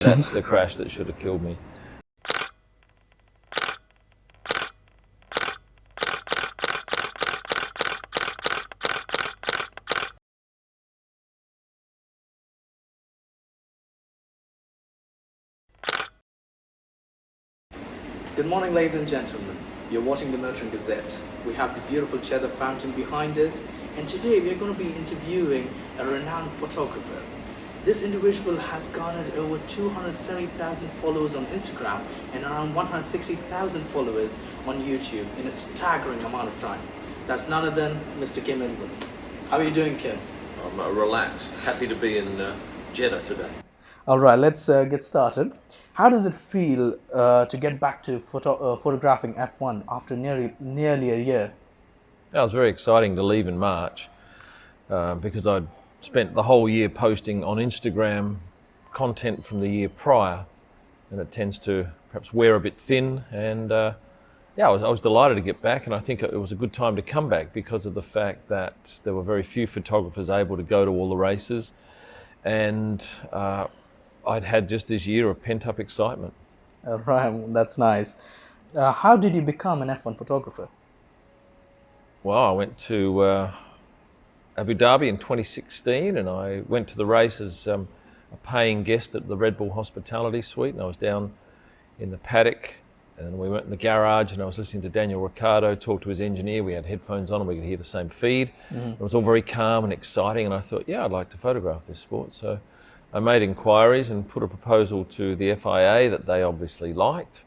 That's the crash that should have killed me. Good morning, ladies and gentlemen. You're watching the Motoring Gazette. We have the beautiful Cheddar Fountain behind us, and today we're going to be interviewing a renowned photographer. This individual has garnered over 270,000 followers on Instagram and around 160,000 followers on YouTube in a staggering amount of time. That's none other than Mr. Kym Illman. How are you doing, Kym? I'm relaxed, happy to be in Jeddah today. All right, let's get started. How does it feel to get back to photographing F1 after nearly a year? It was very exciting to leave in March because I'd spent the whole year posting on Instagram content from the year prior, and it tends to perhaps wear a bit thin. And I was delighted to get back, and I think it was a good time to come back because of the fact that there were very few photographers able to go to all the races, and I'd had just this year of pent-up excitement. Right, that's nice. How did you become an F1 photographer? Well, I went to Abu Dhabi in 2016, and I went to the race as a paying guest at the Red Bull Hospitality Suite, and I was down in the paddock, and we went in the garage, and I was listening to Daniel Ricciardo talk to his engineer. We had headphones on and we could hear the same feed. Mm-hmm. It was all very calm and exciting, and I thought, yeah, I'd like to photograph this sport. So I made inquiries and put a proposal to the FIA that they obviously liked,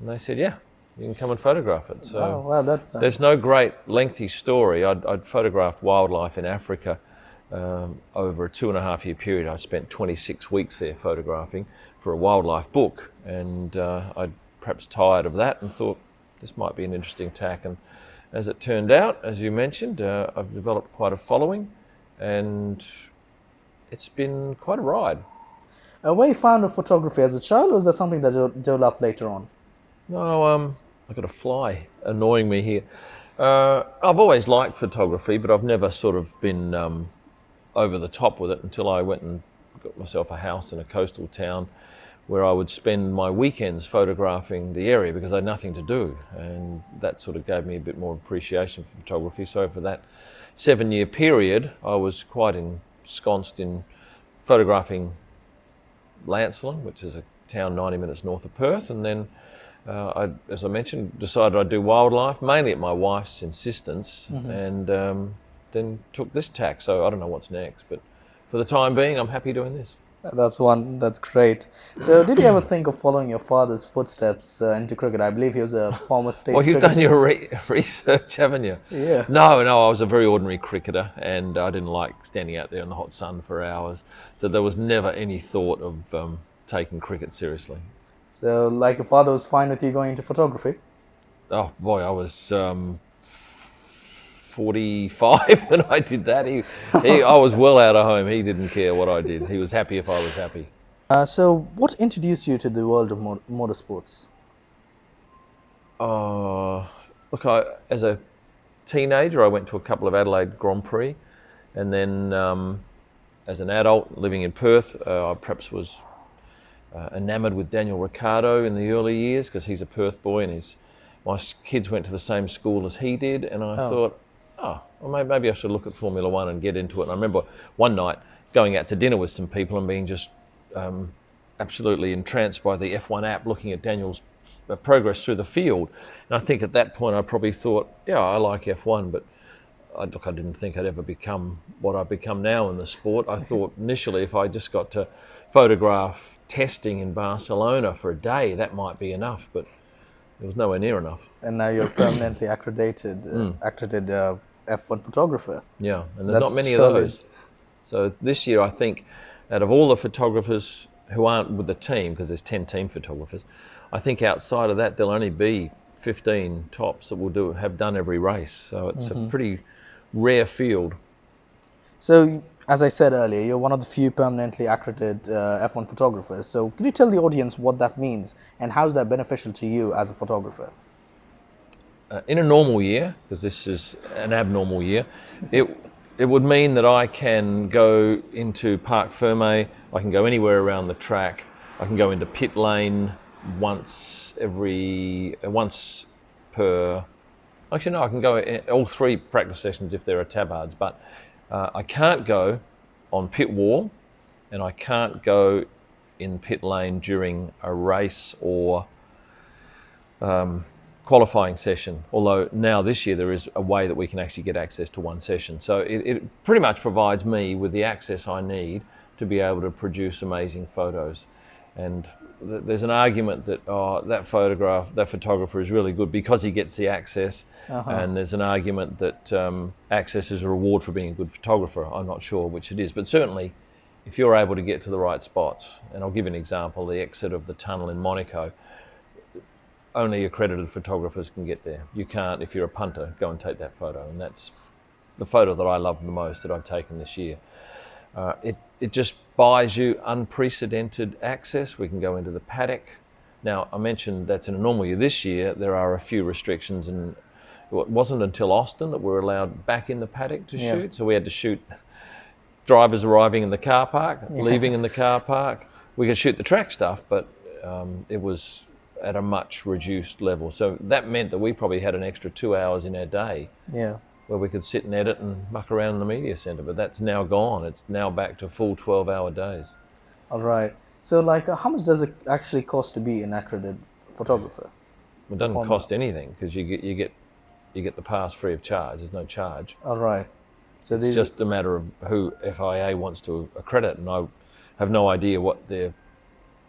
and they said, yeah, you can come and photograph it. So oh, well, that's nice. There's no great lengthy story. I'd photographed wildlife in Africa over a 2.5 year period. I spent 26 weeks there photographing for a wildlife book, and I'd perhaps tired of that and thought this might be an interesting tack. And as it turned out, as you mentioned, I've developed quite a following, and it's been quite a ride. Were you fond of photography as a child, or was that something that you developed later on? No, I've got a fly annoying me here. I've always liked photography, but I've never sort of been over the top with it until I went and got myself a house in a coastal town where I would spend my weekends photographing the area because I had nothing to do, and that sort of gave me a bit more appreciation for photography. So for that 7-year period, I was quite ensconced in photographing Lancelin, which is a town 90 minutes north of Perth, and then as I mentioned, decided I'd do wildlife, mainly at my wife's insistence, mm-hmm. and then took this tack. So I don't know what's next, but for the time being, I'm happy doing this. That's great. So did you ever think of following your father's footsteps into cricket? I believe he was a former state Well, you've cricketer. done your research, haven't you? Yeah. No, I was a very ordinary cricketer, and I didn't like standing out there in the hot sun for hours. So there was never any thought of taking cricket seriously. So, like, your father was fine with you going into photography? Oh boy, I was 45 when I did that. I was well out of home. He didn't care what I did. He was happy if I was happy. So, what introduced you to the world of motorsports? Look, as a teenager, I went to a couple of Adelaide Grand Prix, and then as an adult living in Perth, I perhaps was enamoured with Daniel Ricciardo in the early years because he's a Perth boy, and my kids went to the same school as he did, and I thought, well, maybe I should look at Formula One and get into it. And I remember one night going out to dinner with some people and being just absolutely entranced by the F1 app, looking at Daniel's progress through the field. And I think at that point I probably thought, yeah, I like F1, but I didn't think I'd ever become what I've become now in the sport. I thought initially if I just got to photograph testing in Barcelona for a day, that might be enough, but it was nowhere near enough. And now you're permanently accredited F1 photographer. Yeah, and there's not many of those. So this year I think out of all the photographers who aren't with the team, because there's 10 team photographers, I think outside of that there'll only be 15 tops that will have done every race. So it's a pretty rare field. So, as I said earlier, you're one of the few permanently accredited F1 photographers. So, could you tell the audience what that means and how is that beneficial to you as a photographer? In a normal year, because this is an abnormal year, it would mean that I can go into Parc Fermé, I can go anywhere around the track, I can go into pit lane once per. Actually, no, I can go in all 3 practice sessions if there are tabards, but I can't go on pit wall, and I can't go in pit lane during a race or qualifying session. Although now this year there is a way that we can actually get access to one session. So it pretty much provides me with the access I need to be able to produce amazing photos. And there's an argument that that photographer is really good because he gets the access. And there's an argument that access is a reward for being a good photographer. I'm not sure which it is, but certainly if you're able to get to the right spots, and I'll give you an example, the exit of the tunnel in Monaco, only accredited photographers can get there. You can't, if you're a punter, go and take that photo. And that's the photo that I love the most that I've taken this year. It just buys you unprecedented access. We can go into the paddock. Now, I mentioned that's in a normal year. This year, there are a few restrictions, and it wasn't until Austin that we're allowed back in the paddock to shoot. So we had to shoot drivers arriving in the car park, leaving in the car park. We could shoot the track stuff, but it was at a much reduced level. So that meant that we probably had an extra 2 hours in our day where we could sit and edit and muck around in the media centre, but that's now gone. It's now back to full 12-hour days. All right. So like how much does it actually cost to be an accredited photographer? It doesn't cost anything because you get the pass free of charge. There's no charge. All right. So it's just a matter of who FIA wants to accredit, and I have no idea what their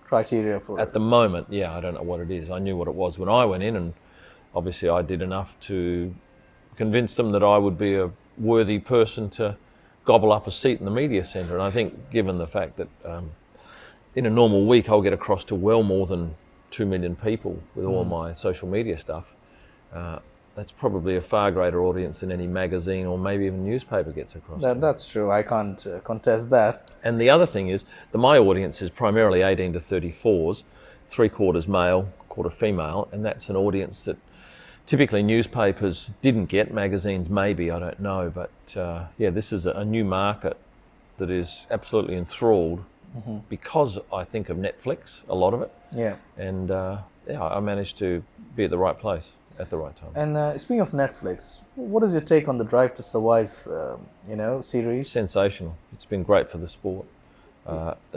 criteria for at the moment. Yeah, I don't know what it is. I knew what it was when I went in, and obviously I did enough to convince them that I would be a worthy person to gobble up a seat in the media centre. And I think given the fact that in a normal week I'll get across to well more than 2 million people with all my social media stuff, that's probably a far greater audience than any magazine or maybe even newspaper gets across. That's true. I can't contest that. And the other thing is that my audience is primarily 18 to 34s, 3/4 male, 1/4 female, and that's an audience that typically newspapers didn't get, magazines maybe, I don't know, but this is a new market that is absolutely enthralled because I think of Netflix, a lot of it. Yeah. And I managed to be at the right place at the right time. And speaking of Netflix, what is your take on the Drive to Survive, series? Sensational. It's been great for the sport.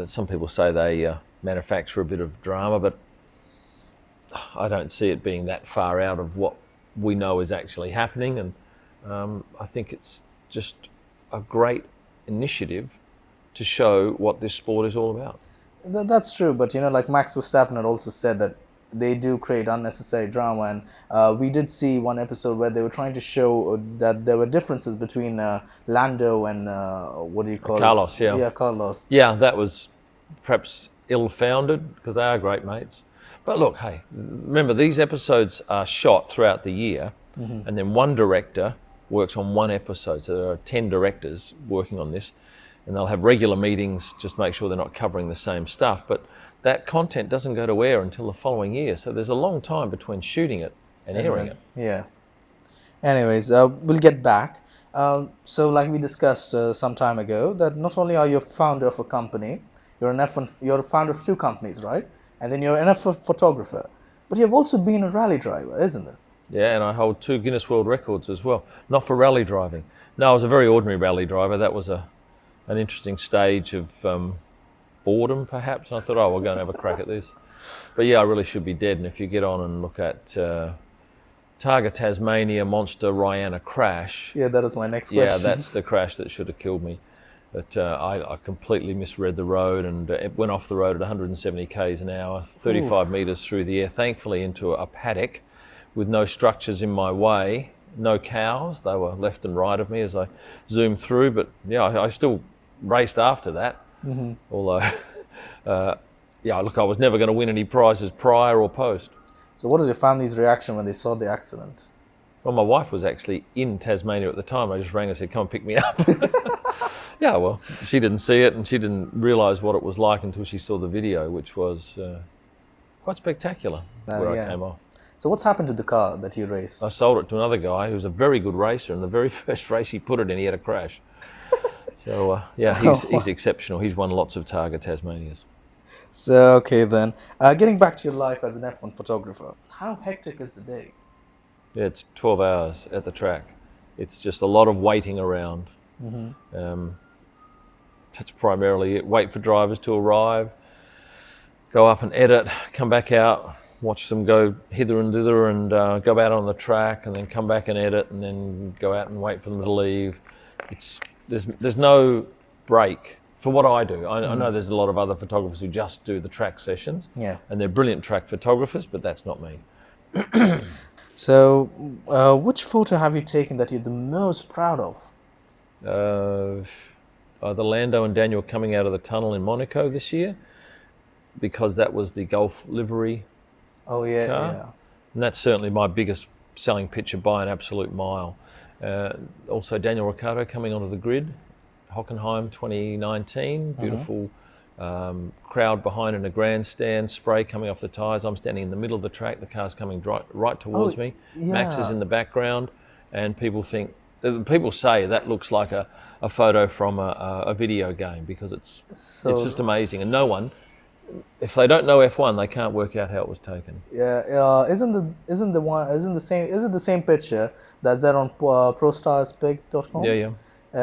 Some people say they manufacture a bit of drama, but I don't see it being that far out of what we know is actually happening, and I think it's just a great initiative to show what this sport is all about. That's true, but like Max Verstappen had also said that they do create unnecessary drama, and we did see one episode where they were trying to show that there were differences between Lando and what do you call Carlos? it? Yeah, Carlos. Yeah, that was perhaps ill-founded because they are great mates. But look, hey, remember these episodes are shot throughout the year, and then one director works on one episode. So there are 10 directors working on this, and they'll have regular meetings, just make sure they're not covering the same stuff. But that content doesn't go to air until the following year. So there's a long time between shooting it and airing it. Yeah. Anyways, we'll get back. So like we discussed some time ago, that not only are you a founder of a company, you're a founder of 2 companies, right? And then you're an F1 photographer. But you've also been a rally driver, isn't it? Yeah, and I hold 2 Guinness World Records as well. Not for rally driving. No, I was a very ordinary rally driver. That was an interesting stage of boredom, perhaps. And I thought, we'll go and have a crack at this. But yeah, I really should be dead. And if you get on and look at Targa Tasmania Monster Rihanna crash. Yeah, that was my next question. Yeah, that's the crash that should have killed me. But I completely misread the road, and it went off the road at 170 k's an hour, 35 metres through the air, thankfully into a paddock with no structures in my way, no cows. They were left and right of me as I zoomed through. But yeah, I still raced after that. Although, look, I was never going to win any prizes prior or post. So what was your family's reaction when they saw the accident? Well, my wife was actually in Tasmania at the time. I just rang and said, come and pick me up. Yeah, well, she didn't see it and she didn't realise what it was like until she saw the video, which was quite spectacular where I came off. So what's happened to the car that you raced? I sold it to another guy who's a very good racer, and the very first race he put it in, he had a crash. So, he's exceptional. He's won lots of Targa Tasmanias. So, okay then. Getting back to your life as an F1 photographer, how hectic is the day? Yeah, it's 12 hours at the track. It's just a lot of waiting around. That's primarily it. Wait for drivers to arrive, go up and edit, come back out, watch them go hither and thither, and go out on the track, and then come back and edit, and then go out and wait for them to leave. There's no break for what I do. I know there's a lot of other photographers who just do the track sessions, Yeah. and they're brilliant track photographers, but that's not me. So, which photo have you taken that you're the most proud of? Either Lando and Daniel coming out of the tunnel in Monaco this year, because that was the Gulf livery Oh yeah, car. yeah. And that's certainly my biggest selling picture by an absolute mile. Also Daniel Ricciardo coming onto the grid, Hockenheim 2019, beautiful crowd behind in a grandstand, spray coming off the tyres. I'm standing in the middle of the track, the car's coming right towards me. Max is in the background, and people say that looks like a photo from a video game, because it's just amazing, and no one, if they don't know F1, they can't work out how it was taken. Yeah, isn't it the same picture that's there on prostarspeak.com? Yeah.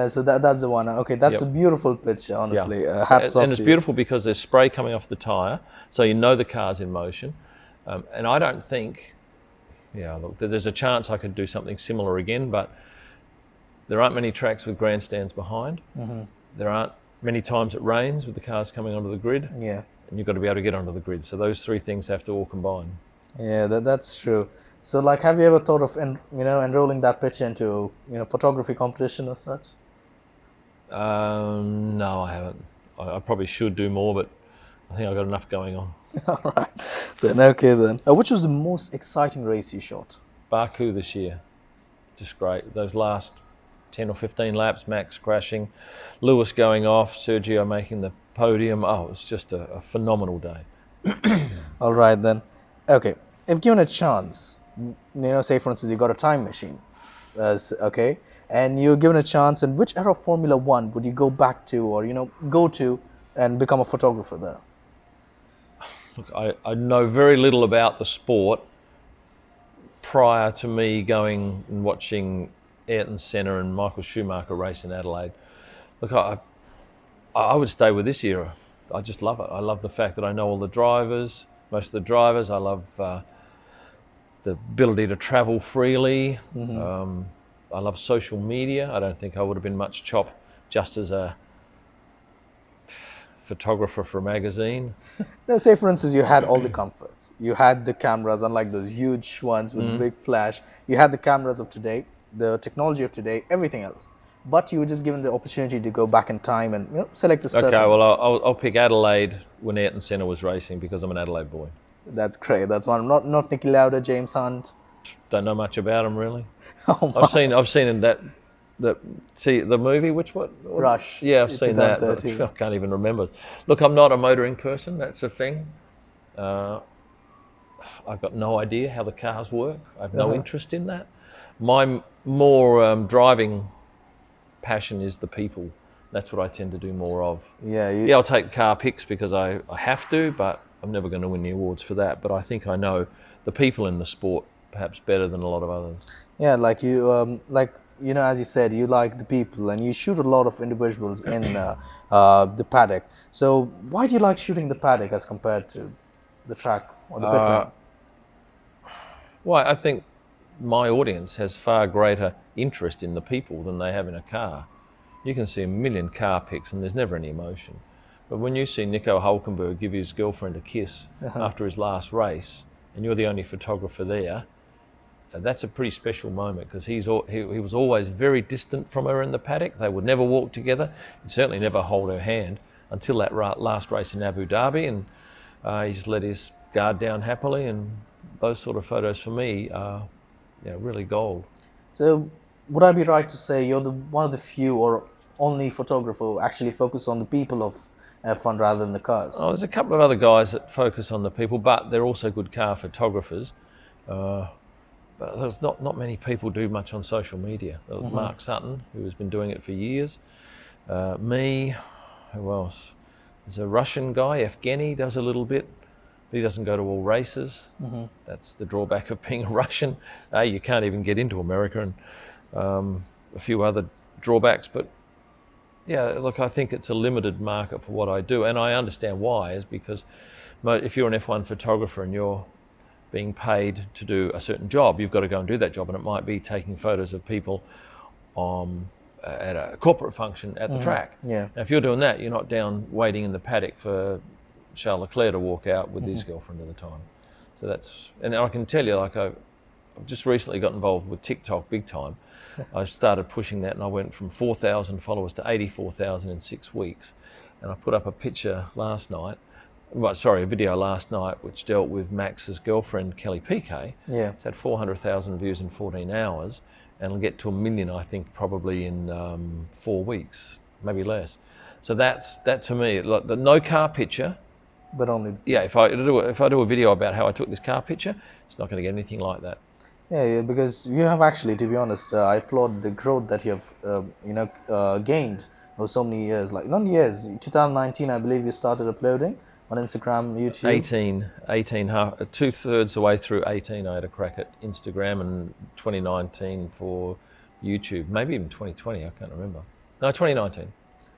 So that's the one. Okay, that's a beautiful picture, honestly. Hats off and it's to you. beautiful because there's spray coming off the tyre, so you know the car's in motion. And I don't think, look, there's a chance I could do something similar again, but there aren't many tracks with grandstands behind. There aren't many times it rains with the cars coming onto the grid. Yeah. And you've got to be able to get onto the grid. So those three things have to all combine. Yeah, that's true. So, like, have you ever thought of enrolling that picture into photography competition or such? No, I haven't. I probably should do more, but I think I've got enough going on. All right. Then okay then. Which was the most exciting race you shot? Baku this year, just great. Those last 10 or 15 laps, Max crashing, Lewis going off, Sergio making the podium. Oh, it was just a phenomenal day. All right then. Okay, if given a chance, say for instance you got a time machine, okay, and you're given a chance, in which era of Formula One would you go back to, or go to and become a photographer there? Look, I know very little about the sport prior to me going and watching Ayrton Senna and Michael Schumacher race in Adelaide. Look, I would stay with this era. I just love it. I love the fact that I know all the drivers, most of the drivers. I love the ability to travel freely. I love social media. I don't think I would have been much chop just as a photographer for a magazine. Now, say for instance you had all the comforts. You had the cameras, unlike those huge ones with the big flash. You had the cameras of today, the technology of today, everything else. But you were just given the opportunity to go back in time and select a certain... Okay, well, I'll pick Adelaide when Ayrton Senna was racing, because I'm an Adelaide boy. That's great. That's one. Not Nicky Lauda, James Hunt. Don't know much about him really. Oh, I've seen in the movie. Which what? Rush. Yeah, I've seen that. But I can't even remember. Look, I'm not a motoring person. That's a thing. I've got no idea how the cars work. I have no interest in that. My more driving passion is the people. That's what I tend to do more of. Yeah, I'll take car pics because I have to, but I'm never going to win the awards for that. But I think I know the people in the sport perhaps better than a lot of others. Yeah, like you, as you said, you like the people, and you shoot a lot of individuals in the paddock. So why do you like shooting the paddock as compared to the track or the pit lane? Well, I think my audience has far greater interest in the people than they have in a car. You can see a million car pics and there's never any emotion. But when you see Nico Hulkenberg give his girlfriend a kiss after his last race, and you're the only photographer there, that's a pretty special moment, because he was always very distant from her in the paddock. They would never walk together, and certainly never hold her hand until that last race in Abu Dhabi, and he just let his guard down happily. And those sort of photos for me are really gold. So would I be right to say you're one of the few or only photographer who actually focus on the people of F1 rather than the cars? Oh, there's a couple of other guys that focus on the people, but they're also good car photographers. But there's not many people do much on social media. There was Mark Sutton, who has been doing it for years. Me, who else? There's a Russian guy, Evgeny, does a little bit, but he doesn't go to all races. That's the drawback of being a Russian. You can't even get into America, and a few other drawbacks. But yeah, look, I think it's a limited market for what I do, and I understand why. Is because if you're an F1 photographer and you're being paid to do a certain job, you've got to go and do that job, and it might be taking photos of people at a corporate function at the track. Yeah. Now, if you're doing that, you're not down waiting in the paddock for Charles Leclerc to walk out with his girlfriend at the time. So that's, and I can tell you, like I've just recently got involved with TikTok big time. I started pushing that, and I went from 4,000 followers to 84,000 in 6 weeks. And I put up a picture last night, a video last night, which dealt with Max's girlfriend, Kelly Piquet. Yeah. It's had 400,000 views in 14 hours, and it'll get to 1 million, I think, probably in 4 weeks, maybe less. So that to me, like the no car picture. But only. Yeah, if I do a video about how I took this car picture, it's not going to get anything like that. Yeah, because you have actually, to be honest, I applaud the growth that you have, gained over so many years. Like, not years, 2019, I believe you started uploading on Instagram, YouTube. 18, two-thirds the way through 18, I had a crack at Instagram, and 2019 for YouTube, maybe even 2020, I can't remember. No, 2019.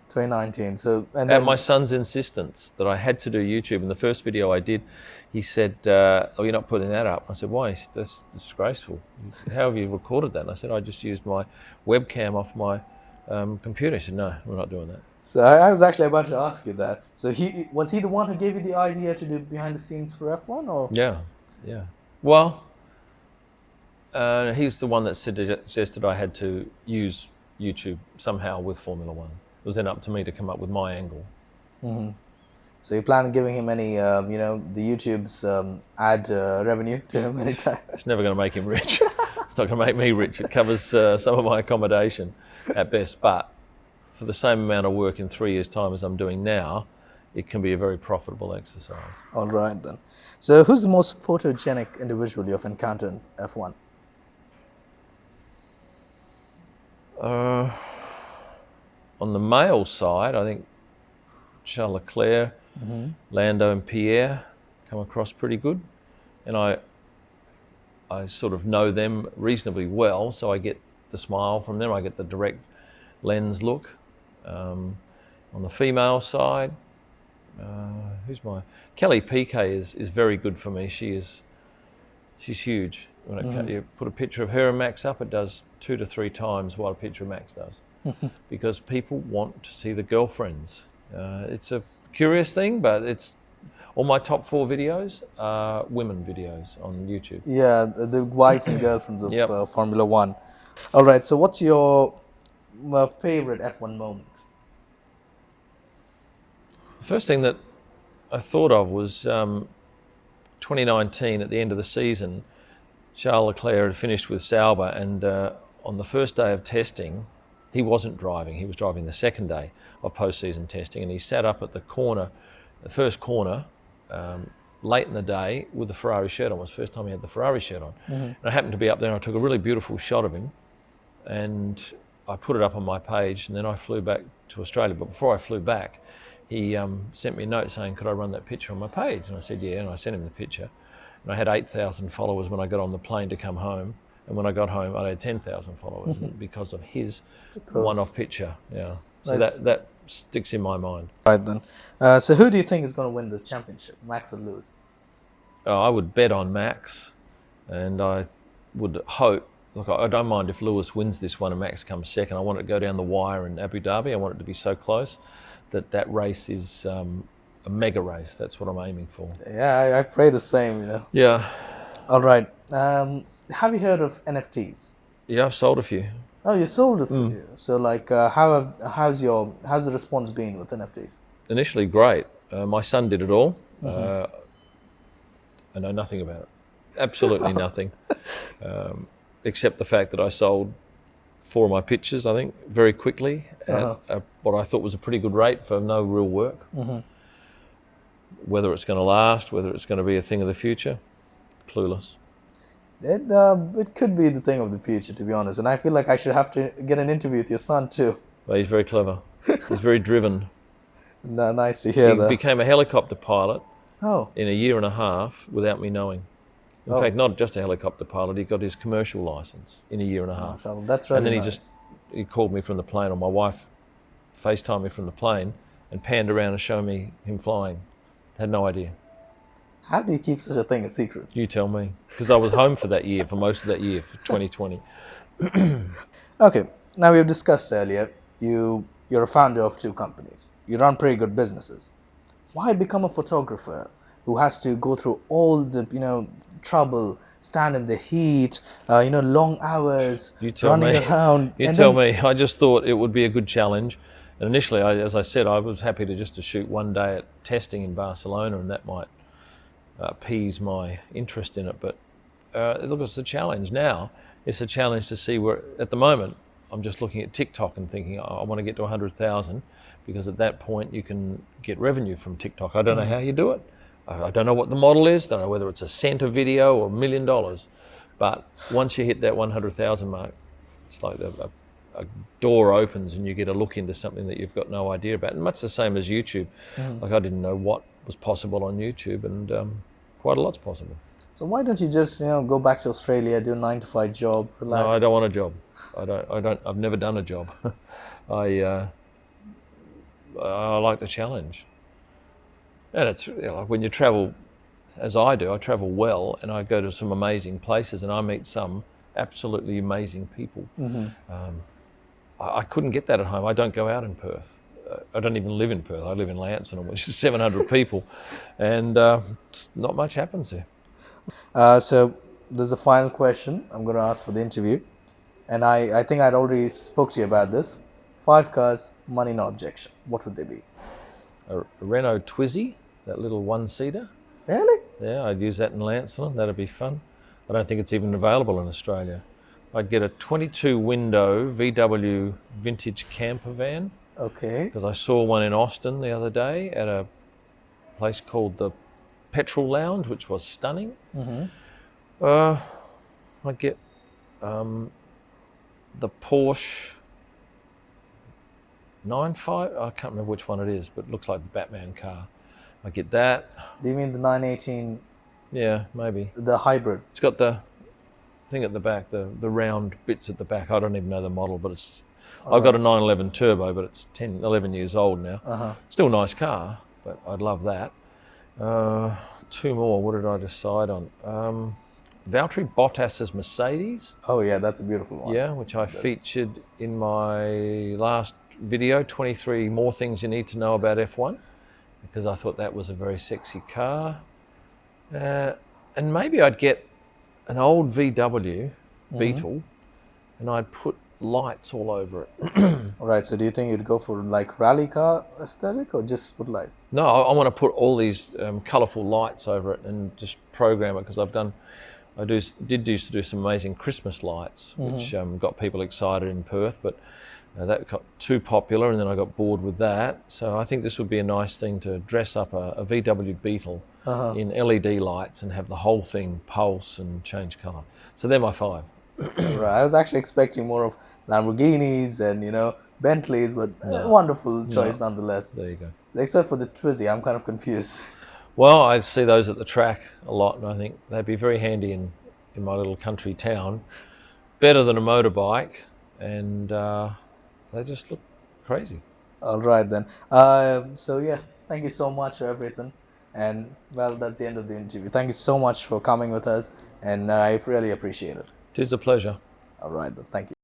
2019. So, and At then, my son's insistence that I had to do YouTube, and the first video I did, he said, "Oh, you're not putting that up." I said, "Why? That's disgraceful. How have you recorded that?" And I said, "I just used my webcam off my computer." He said, "No, we're not doing that." so I was actually about to ask you that. So was he the one who gave you the idea to do behind the scenes for F1, or? Yeah. Well, he's the one that suggested I had to use YouTube somehow with Formula One. It was then up to me to come up with my angle. So you plan on giving him any, the YouTube's ad revenue to him anytime? It's never going to make him rich. It's not going to make me rich. It covers some of my accommodation at best. But for the same amount of work in 3 years' time as I'm doing now, it can be a very profitable exercise. All right, then. So who's the most photogenic individual you've encountered in F1? On the male side, I think Charles Leclerc, Lando and Pierre come across pretty good. And I sort of know them reasonably well, so I get the smile from them, I get the direct lens look. On the female side, Kelly Piquet is very good for me. She's huge. When you put a picture of her and Max up, it does 2 to 3 times what a picture of Max does. Because people want to see the girlfriends. It's a curious thing, but it's all my top 4 videos are women videos on YouTube. Yeah, the wives and girlfriends of Formula One. All right, so what's your favorite F1 moment? The first thing that I thought of was 2019 at the end of the season. Charles Leclerc had finished with Sauber, and on the first day of testing, he wasn't driving. He was driving the second day of post-season testing, and he sat up at the first corner, late in the day with the Ferrari shirt on. It was the first time he had the Ferrari shirt on. And I happened to be up there, and I took a really beautiful shot of him, and I put it up on my page, and then I flew back to Australia. But before I flew back, he sent me a note saying, "Could I run that picture on my page?" And I said, "Yeah," and I sent him the picture. And I had 8,000 followers when I got on the plane to come home. And when I got home, I had 10,000 followers because of his one-off picture. Yeah, so Nice. that sticks in my mind. Right then. So who do you think is going to win the championship, Max or Lewis? I would bet on Max, and I would hope. Look, I don't mind if Lewis wins this one and Max comes second. I want it to go down the wire in Abu Dhabi. I want it to be so close that race is a mega race. That's what I'm aiming for. Yeah, I pray the same, Yeah. All right. Have you heard of NFTs? Yeah, I've sold a few. Oh, you sold a few. So, like, how's the response been with NFTs? Initially, great. My son did it all. I know nothing about it. Absolutely nothing. Except the fact that I sold 4 of my pictures, I think, very quickly at what I thought was a pretty good rate for no real work. Whether it's going to last, whether it's going to be a thing of the future, clueless. It could be the thing of the future, to be honest. And I feel like I should have to get an interview with your son too. But he's very clever. He's very driven. No, nice to hear He that. became a helicopter pilot Oh, in a year and a half without me knowing. In Oh. fact, not just a helicopter pilot, he got his commercial license in a year and a half. mashallah, that's And really then nice. he called me from the plane, or my wife FaceTimed me from the plane and panned around and showed me him flying. Had no idea. How do you keep such a thing a secret? You tell me. Because I was home for that year, for most of that year, for 2020. Okay, now we've discussed earlier, you're a founder of 2 companies. You run pretty good businesses. Why become a photographer who has to go through all the, trouble, stand in the heat, long hours, You tell running me. around? You and tell then- me. I just thought it would be a good challenge. And initially, as I said, I was happy to shoot one day at testing in Barcelona, and that might appease my interest in it. But look, it's a challenge now. It's a challenge to see where, at the moment, I'm just looking at TikTok and thinking, I want to get to 100,000, because at that point you can get revenue from TikTok. I don't know how you do it. I don't know what the model is. I don't know whether it's a cent a video or $1 million. But once you hit that 100,000 mark, it's like a door opens and you get a look into something that you've got no idea about. And much the same as YouTube. Like, I didn't know what was possible on YouTube, and quite a lot's possible. So why don't you just, go back to Australia, do a 9-to-5 job, relax? No, I don't want a job. I've never done a job. I like the challenge. And it's like when you travel, as I do, I travel well, and I go to some amazing places, and I meet some absolutely amazing people. I couldn't get that at home. I don't go out in Perth. I don't even live in Perth. I live in Lansing, which is 700 people, and not much happens there. So there's a final question I'm going to ask for the interview, and I think I'd already spoke to you about this. 5 cars, money no objection. What would they be? A Renault Twizy, that little one-seater. Really? Yeah, I'd use that in Lansing. That'd be fun. I don't think it's even available in Australia. I'd get a 22-window VW vintage camper van, Okay. because I saw one in Austin the other day at a place called the Petrol Lounge, which was stunning. I'd get the Porsche 9.5. I can't remember which one it is, but it looks like the Batman car. I get that. Do you mean the 918, Yeah, maybe. the hybrid? It's got the thing at the back, the round bits at the back. I don't even know the model, but it's. I've got a 911 turbo, but it's 10, 11 years old now. Still a nice car, but I'd love that. 2 more. What did I decide on? Valtteri Bottas's Mercedes. Oh yeah, that's a beautiful one. Yeah, which I featured in my last video, 23 more things you need to know about F1, because I thought that was a very sexy car. And maybe I'd get an old VW Beetle, and I'd put lights all over it. Right, so do you think you'd go for like rally car aesthetic or just put lights? No, I want to put all these colourful lights over it and just program it, because I did used to do some amazing Christmas lights, which got people excited in Perth, but that got too popular, and then I got bored with that. So I think this would be a nice thing to dress up a VW Beetle in LED lights and have the whole thing pulse and change colour. So they're my 5. Right, I was actually expecting more of Lamborghinis and Bentleys, but wonderful choice nonetheless. There you go. Except for the Twizy, I'm kind of confused. Well, I see those at the track a lot, and I think they'd be very handy in my little country town. Better than a motorbike, and they just look crazy. All right then. So yeah, thank you so much for everything. And well, that's the end of the interview. Thank you so much for coming with us, and I really appreciate it. It is a pleasure. All right then, thank you.